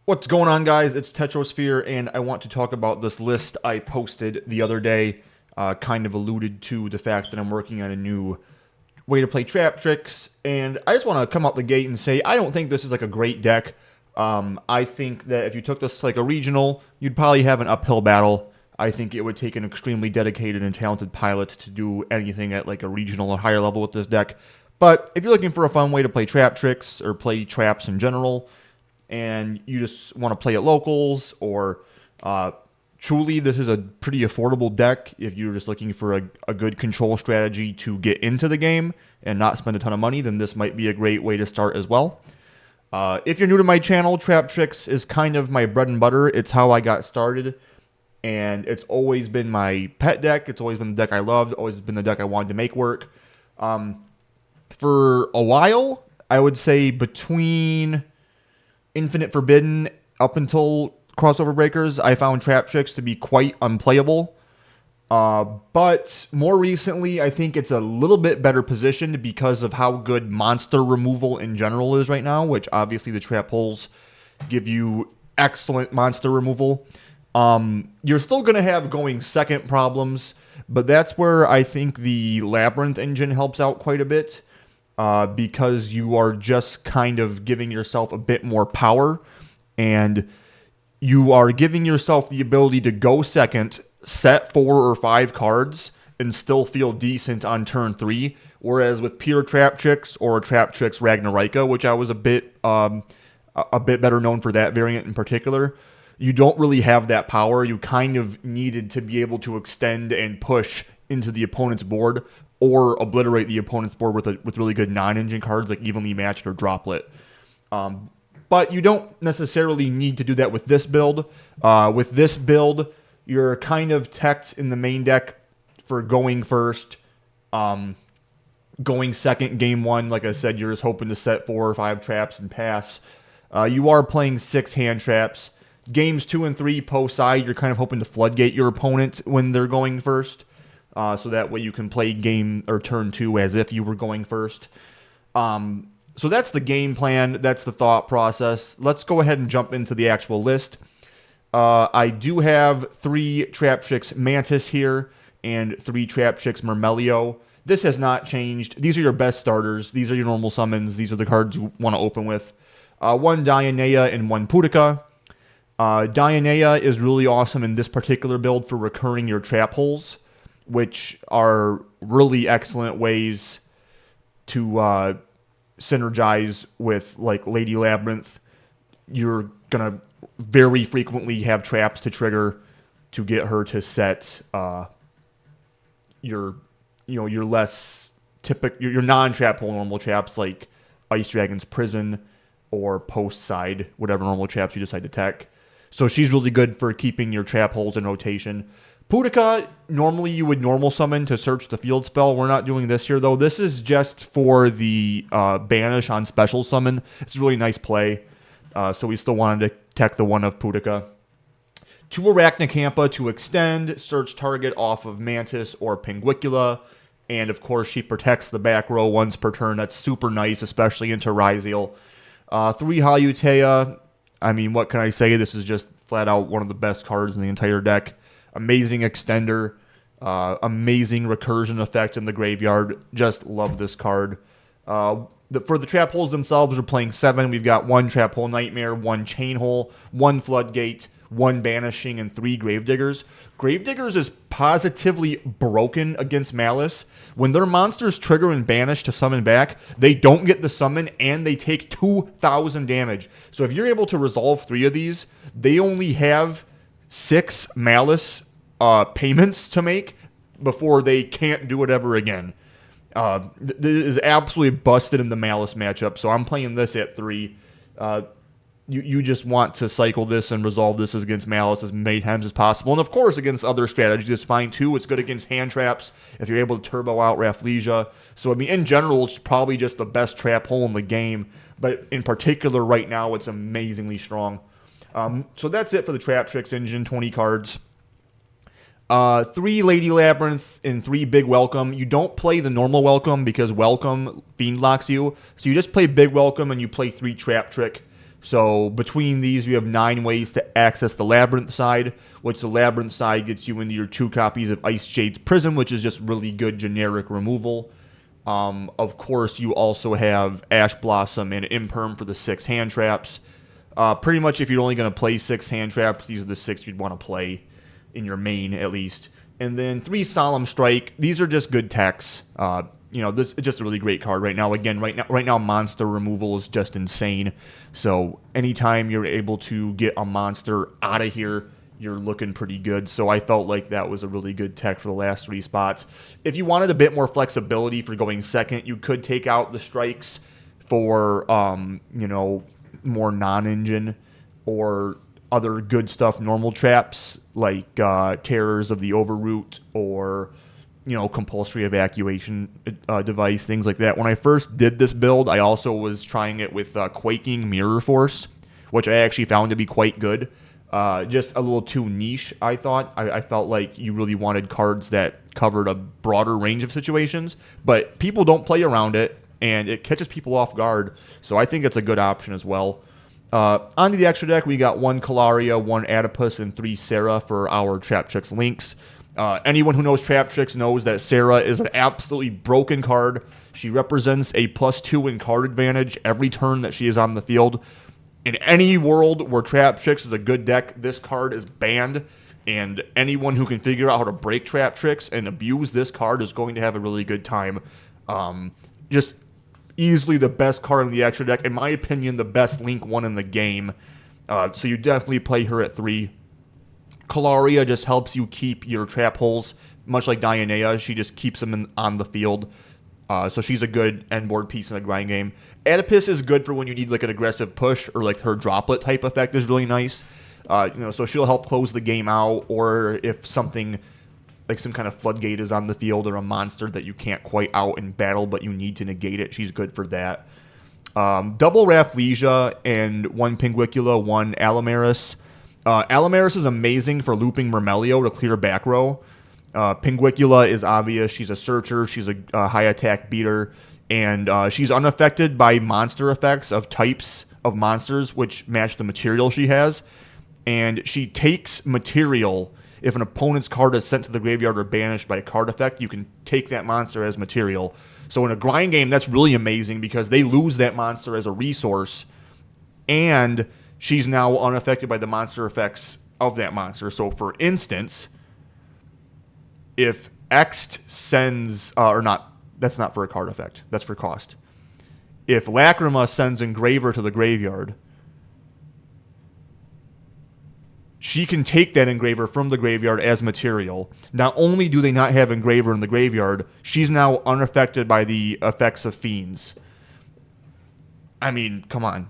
What's going on, guys? It's Tetrosphere, and I want to talk about this list I posted the other day. Kind of alluded to the fact that I'm working on a new way to play Traptrix, and I just want to come out the gate and say I don't think this is like a great deck. I think that if you took this like a regional, you'd probably have an uphill battle. I think it would take an extremely dedicated and talented pilot to do anything at like a regional or higher level with this deck. But if you're looking for a fun way to play Traptrix or play traps in general, and you just want to play at locals, or truly this is a pretty affordable deck if you're just looking for a good control strategy to get into the game and not spend a ton of money, then this might be a great way to start as well. If you're new to my channel, Traptrix is kind of my bread and butter. It's how I got started, and it's always been my pet deck. It's always been the deck I loved, always been the deck I wanted to make work. For a while, I would say between Infinite Forbidden up until Crossover Breakers, I found Traptrix to be quite unplayable. But more recently, I think it's a little bit better positioned because of how good monster removal in general is right now, which obviously the trap holes give you excellent monster removal. You're still going to have going second problems, but that's where I think the Labrynth engine helps out quite a bit. Because you are just kind of giving yourself a bit more power, and you are giving yourself the ability to go second, set 4 or 5 cards, and still feel decent on turn 3. Whereas with pure Traptrix or Traptrix Ragnarika, which I was a bit better known for that variant in particular, you don't really have that power. You kind of needed to be able to extend and push into the opponent's board, or obliterate the opponent's board with really good non-engine cards like Evenly Matched or Droplet. But you don't necessarily need to do that with this build. With this build, you're kind of teched in the main deck for going first, going second game 1. Like I said, you're just hoping to set 4 or 5 traps and pass. You are playing 6 hand traps. Games 2 and 3 post side, you're kind of hoping to floodgate your opponent when they're going first. So that way you can play game or turn 2 as if you were going first. So that's the game plan. That's the thought process. Let's go ahead and jump into the actual list. I do have 3 Traptrix Mantis here and 3 Traptrix Myrmelio. This has not changed. These are your best starters. These are your normal summons. These are the cards you want to open with. 1 Dionea and 1 Pudica. Dionea is really awesome in this particular build for recurring your trap holes, which are really excellent ways to synergize with like Lady Labrynth. You're gonna very frequently have traps to trigger to get her to set your less typical, your non-trap hole normal traps like Ice Dragon's Prison or Post Side, whatever normal traps you decide to tech. So she's really good for keeping your trap holes in rotation. Pudica, normally you would normal summon to search the field spell. We're not doing this here, though. This is just for the banish on special summon. It's a really nice play. So we still wanted to tech the one of Pudica. 2 Arachnocampa to extend, search target off of Mantis or Pinguicula. And, of course, she protects the back row once per turn. That's super nice, especially into Ryzeal. 3 Halutea. I mean, what can I say? This is just flat out one of the best cards in the entire deck. Amazing extender, amazing recursion effect in the graveyard. Just love this card. For the trap holes themselves, we're playing 7. We've got 1 Trap Hole Nightmare, 1 Chain Hole, 1 Floodgate, 1 Banishing, and 3 Gravediggers. Gravediggers is positively broken against Malice. When their monsters trigger and banish to summon back, they don't get the summon, and they take 2,000 damage. So if you're able to resolve 3 of these, they only have 6 Malice payments to make before they can't do it ever again. This is absolutely busted in the Malice matchup, so I'm playing this at 3. You just want to cycle this and resolve this against Malice as many times as possible. And of course, against other strategies, it's fine too. It's good against hand traps if you're able to turbo out Rafflesia. So, I mean, in general, it's probably just the best trap hole in the game. But in particular, right now, it's amazingly strong. So that's it for the Traptrix engine, 20 cards. 3 Lady Labrynth and 3 Big Welcome. You don't play the normal Welcome because Welcome Fiend locks you. So you just play Big Welcome and you play 3 Traptrix. So between these, you have 9 ways to access the Labrynth side, which the Labrynth side gets you into your 2 copies of Ice Jade's Prism, which is just really good generic removal. Of course, you also have Ash Blossom and Imperm for the 6 hand traps. Pretty much if you're only going to play 6 hand traps, these are the 6 you'd want to play in your main at least. And then 3 Solemn Strike. These are just good techs. This is just a really great card right now. Again, right now, monster removal is just insane. So anytime you're able to get a monster out of here, you're looking pretty good. So I felt like that was a really good tech for the last 3 spots. If you wanted a bit more flexibility for going second, you could take out the strikes for more non-engine or other good stuff, normal traps like Terrors of the Overroot or compulsory evacuation device, things like that. When I first did this build, I also was trying it with Quaking Mirror Force, which I actually found to be quite good. Just a little too niche, I thought. I felt like you really wanted cards that covered a broader range of situations, but people don't play around it, and it catches people off guard, so I think it's a good option as well. Onto the extra deck, we got 1 Kalaria, 1 Adipus, and 3 Sarah for our Traptrix links. Anyone who knows Traptrix knows that Sarah is an absolutely broken card. She represents a +2 in card advantage every turn that she is on the field. In any world where Traptrix is a good deck, this card is banned, and anyone who can figure out how to break Traptrix and abuse this card is going to have a really good time. Just easily the best card in the extra deck. In my opinion, the best Link 1 in the game. So you definitely play her at 3. Kalaria just helps you keep your trap holes, much like Dionea. She just keeps them on the field. So she's a good end board piece in a grind game. Adipus is good for when you need like an aggressive push, or like her droplet type effect is really nice. So she'll help close the game out, or if something like some kind of floodgate is on the field or a monster that you can't quite out in battle but you need to negate it, she's good for that. Double Rafflesia and 1 Pinguicula, 1 Allomeris. Allomeris is amazing for looping Myrmelio to clear back row. Pinguicula is obvious. She's a searcher. She's a high attack beater. And she's unaffected by monster effects of types of monsters which match the material she has. And she takes material. If an opponent's card is sent to the graveyard or banished by a card effect, you can take that monster as material. So in a grind game, that's really amazing because they lose that monster as a resource. And she's now unaffected by the monster effects of that monster. So for instance, if Ext sends, or not, that's not for a card effect. That's for cost. If Lacrima sends Engraver to the graveyard, she can take that Engraver from the graveyard as material. Not only do they not have Engraver in the graveyard, she's now unaffected by the effects of Fiends. I mean, come on.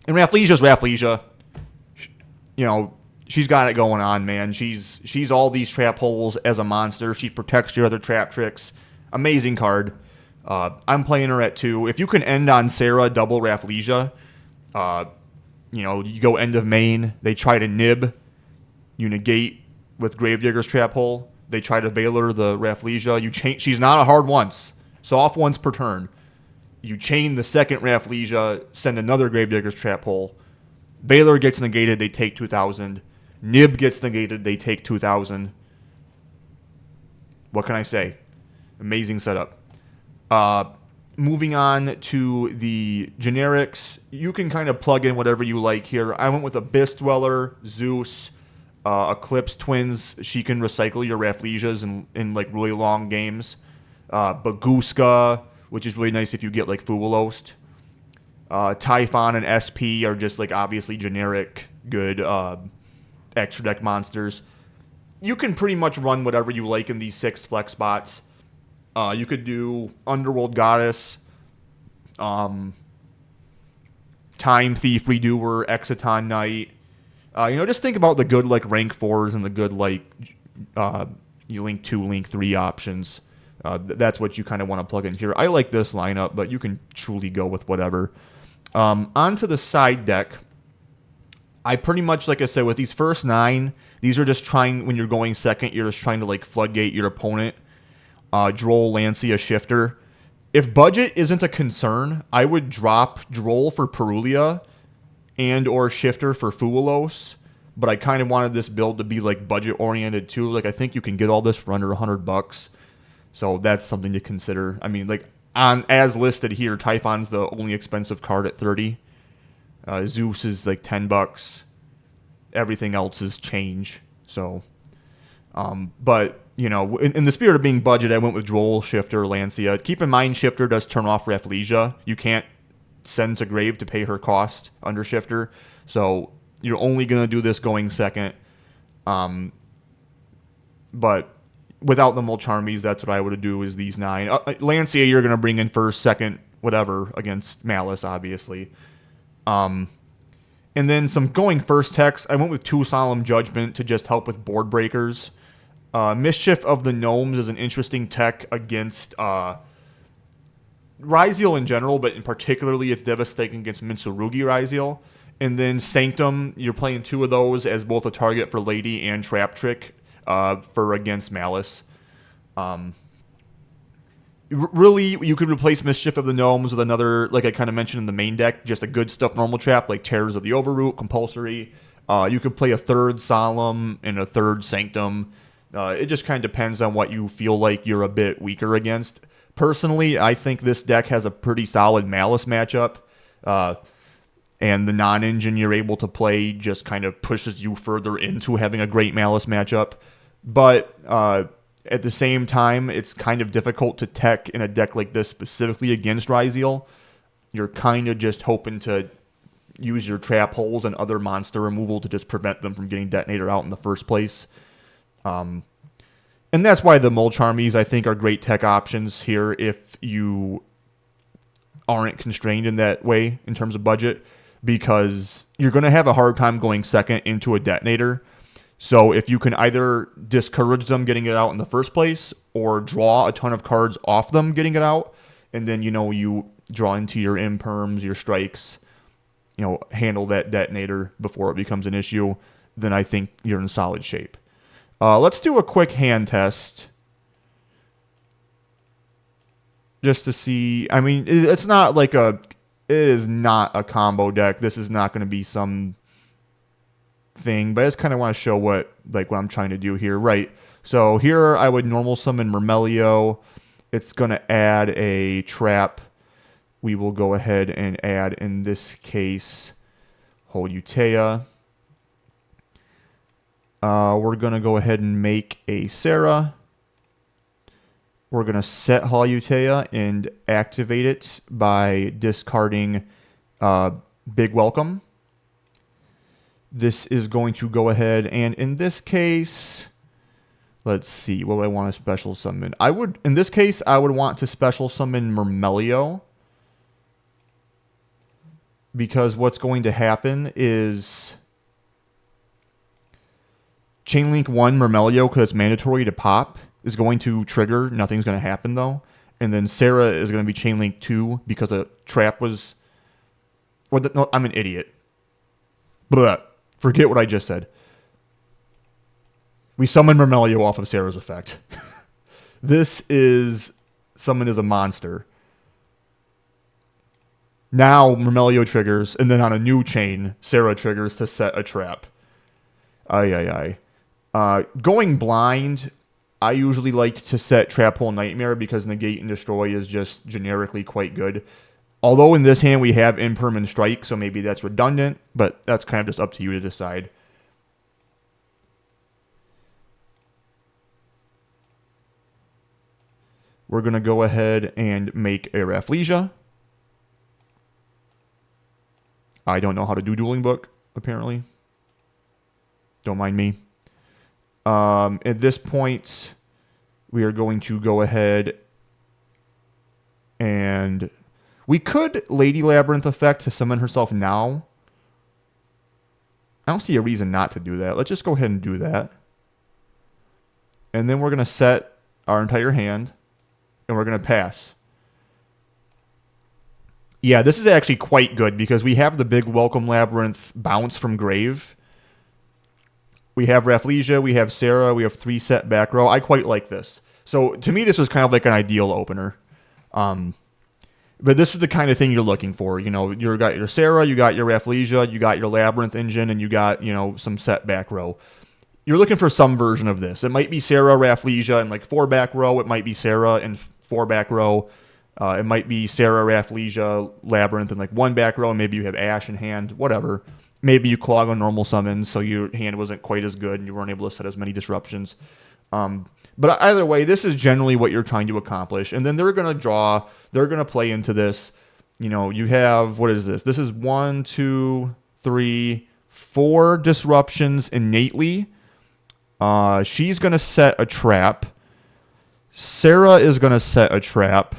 And Rafflesia's Rafflesia. She's got it going on, man. She's all these trap holes as a monster. She protects your other Traptrix. Amazing card. I'm playing her at 2. If you can end on Sarah, double Rafflesia, you go end of main. They try to nib. You negate with Gravedigger's Trap Hole. They try to Valor the Rafflesia. You chain. She's not a hard once. Soft once per turn. You chain the second Rafflesia, send another Gravedigger's Trap Hole. Valor gets negated, they take 2,000. Nib gets negated, they take 2,000. What can I say? Amazing setup. Moving on to the generics, you can kind of plug in whatever you like here. I went with Abyss Dweller, Zeus, Eclipse Twins. She can recycle your Rafflesias in like really long games. Baguska, which is really nice if you get like Fuwalost. Typhon and SP are just like obviously generic good extra deck monsters. You can pretty much run whatever you like in these 6 flex spots. You could do Underworld Goddess, Time Thief Redoer, Exciton Knight. Just think about the good like rank 4s and the good like you link 2, link 3 options. That's what you kind of want to plug in here. I like this lineup, but you can truly go with whatever. Onto the side deck. I pretty much, like I said, with these first 9, these are just trying, when you're going second, you're just trying to like floodgate your opponent. Droll, Lancia, Shifter. If budget isn't a concern, I would drop Droll for Perulia and or Shifter for Fuelos, but I kind of wanted this build to be like budget oriented too. Like I think you can get all this for under $100, so that's something to consider. I mean, like on as listed here, Typhon's the only expensive card at 30. Zeus is like $10. Everything else is change. So, but you know, in the spirit of being budget, I went with Droll, Shifter, Lancia. Keep in mind, Shifter does turn off Rafflesia. You can't send to grave to pay her cost under Shifter. So you're only going to do this going second. But without the Mulcharmies, that's what I would do is these 9. Lancia, you're going to bring in first, second, whatever, against Malice, obviously. And then some going first techs. I went with 2 Solemn Judgment to just help with board breakers. Mischief of the Gnomes is an interesting tech against Ryziel in general, but in particularly it's devastating against Mitsurugi Ryziel. And then Sanctum, you're playing 2 of those as both a target for Lady and Traptrix for against Malice. Really, you could replace Mischief of the Gnomes with another, like I kind of mentioned in the main deck, just a good stuff normal trap, like Terrors of the Overroot, compulsory. You could play a 3rd Solemn and a 3rd Sanctum. It just kind of depends on what you feel like you're a bit weaker against. Personally, I think this deck has a pretty solid Malice matchup. And the non-engine you're able to play just kind of pushes you further into having a great Malice matchup. But at the same time, it's kind of difficult to tech in a deck like this specifically against Ryziel. You're kind of just hoping to use your trap holes and other monster removal to just prevent them from getting Detonator out in the first place. And that's why the Mulcharmies, I think, are great tech options here if you aren't constrained in that way in terms of budget, because you're going to have a hard time going second into a Detonator. So if you can either discourage them getting it out in the first place or draw a ton of cards off them getting it out, and then, you know, you draw into your imperms, your strikes, you know, handle that Detonator before it becomes an issue, then I think you're in solid shape. Let's do a quick hand test just to see. I mean, it's not like it is not a combo deck. This is not going to be some thing, but I just kind of want to show what I'm trying to do here. Right. So here I would normal summon Myrmelio. It's going to add a trap. We will go ahead and add, in this case, Holutea. We're going to go ahead and make a Sarah. We're going to set Holutea and activate it by discarding Big Welcome. This is going to go ahead and, in this case, let's see, what do I want to special summon? In this case, I would want to special summon Myrmelio, because what's going to happen is Chainlink 1 Myrmelio, because it's mandatory to pop, is going to trigger. Nothing's going to happen, though. And then Sarah is going to be Chainlink 2 because a trap was... no, I'm an idiot. Blah. Forget what I just said. We summon Myrmelio off of Sarah's effect. This is summoned as a monster. Now Myrmelio triggers, and then on a new chain, Sarah triggers to set a trap. Going blind, I usually like to set Trap Hole Nightmare because Negate and Destroy is just generically quite good. Although in this hand we have Imperm and Strike, so maybe that's redundant, but that's kind of just up to you to decide. We're going to go ahead and make a Rafflesia. I don't know how to do Dueling Book, apparently. Don't mind me. At this point, we are going to go ahead and... we could Lady Labrynth effect to summon herself now. I don't see a reason not to do that. Let's just go ahead and do that. And then we're going to set our entire hand. And we're going to pass. Yeah, this is actually quite good because we have the big Welcome Labrynth bounce from Grave. We have Rafflesia, we have Sarah, we have 3 set back row. I quite like this. So to me, this was kind of like an ideal opener. But this is the kind of thing you're looking for. You got your Sarah, you got your Rafflesia, you got your Labrynth engine, and you got, some set back row. You're looking for some version of this. It might be Sarah, Rafflesia, and like 4 back row. It might be Sarah and 4 back row. It might be Sarah, Rafflesia, Labrynth, and like 1 back row, and maybe you have Ash in hand, whatever. Maybe you clog on normal summons, so your hand wasn't quite as good, and you weren't able to set as many disruptions. But either way, this is generally what you're trying to accomplish. And then they're going to play into this. You have, what is this? This is 1, 2, 3, 4 disruptions innately. She's going to set a trap. Sarah is going to set a trap.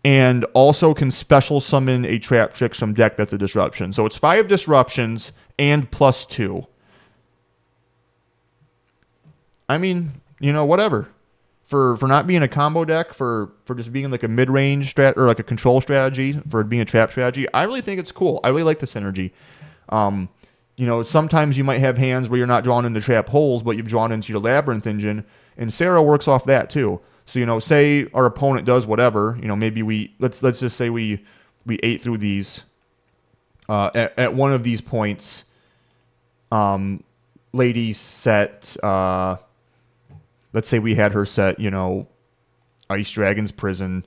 And also can special summon a Traptrix from deck that's a disruption. So it's 5 disruptions and +2. I mean, whatever. For not being a combo deck, for just being like a mid-range strat or like a control strategy, for being a trap strategy, I really think it's cool. I really like the synergy. Sometimes you might have hands where you're not drawn into trap holes, but you've drawn into your Labrynth engine, and Sarah works off that too. So, say our opponent does whatever, maybe let's just say we ate through these. At one of these points, lady set, let's say we had her set, Ice Dragon's Prison,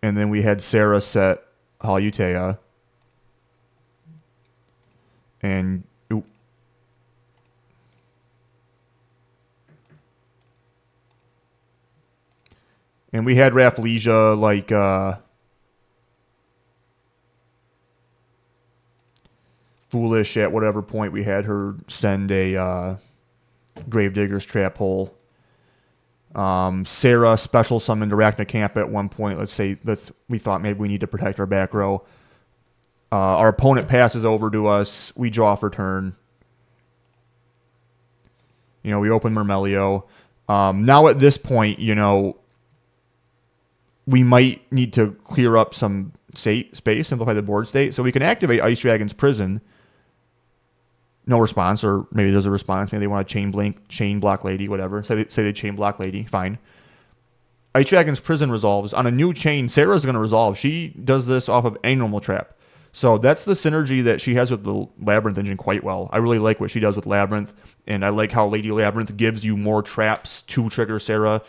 and then we had Sarah set Halutea, and we had Rafflesia like foolish at whatever point we had her send a Gravedigger's Trap Hole. Sarah special summoned Arachnocamp at one point. We thought maybe we need to protect our back row. Our opponent passes over to us. We draw for turn. We open Myrmelio. Now at this point, we might need to clear up some space, simplify the board state, so we can activate Ice Dragon's Prison. No response, or maybe there's a response. Maybe they want to chain block Lady, whatever. Say they chain block Lady, fine. Ice Dragon's Prison resolves. On a new chain, Sarah's going to resolve. She does this off of any normal trap. So that's the synergy that she has with the Labrynth engine quite well. I really like what she does with Labrynth, and I like how Lady Labrynth gives you more traps to trigger Sarah.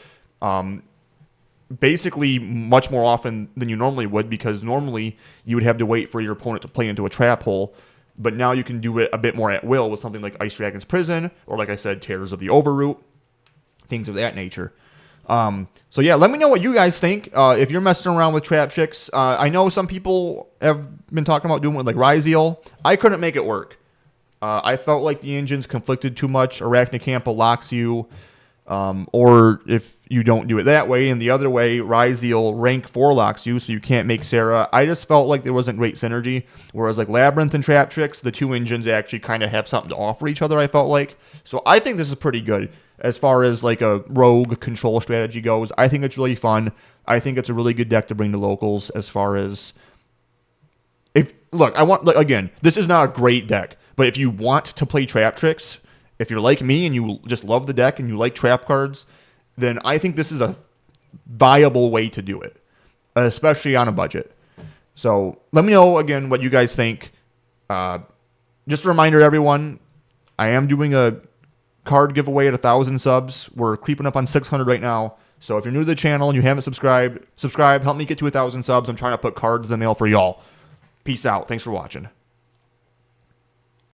Basically much more often than you normally would, because normally you would have to wait for your opponent to play into a trap hole, but now you can do it a bit more at will with something like Ice Dragon's Prison, or like I said, Terrors of the Overroot, things of that nature. So yeah, let me know what you guys think. If you're messing around with Traptrix, I know some people have been talking about doing it with like Ryzeal. I couldn't make it work. I felt like the engines conflicted too much. Arachnocampa locks you. Or if you don't do it that way, and the other way, Ryzeal rank 4 locks you, so you can't make Sarah. I just felt like there wasn't great synergy. Whereas like Labrynth and Traptrix, the 2 engines actually kind of have something to offer each other, I felt like. So I think this is pretty good as far as like a rogue control strategy goes. I think it's really fun. I think it's a really good deck to bring to locals as far as... Again, this is not a great deck, but if you want to play Traptrix, if you're like me and you just love the deck and you like trap cards, then I think this is a viable way to do it, especially on a budget. So let me know, again, what you guys think. Just a reminder to everyone, I am doing a card giveaway at 1,000 subs. We're creeping up on 600 right now. So if you're new to the channel and you haven't subscribed, subscribe. Help me get to 1,000 subs. I'm trying to put cards in the mail for y'all. Peace out. Thanks for watching.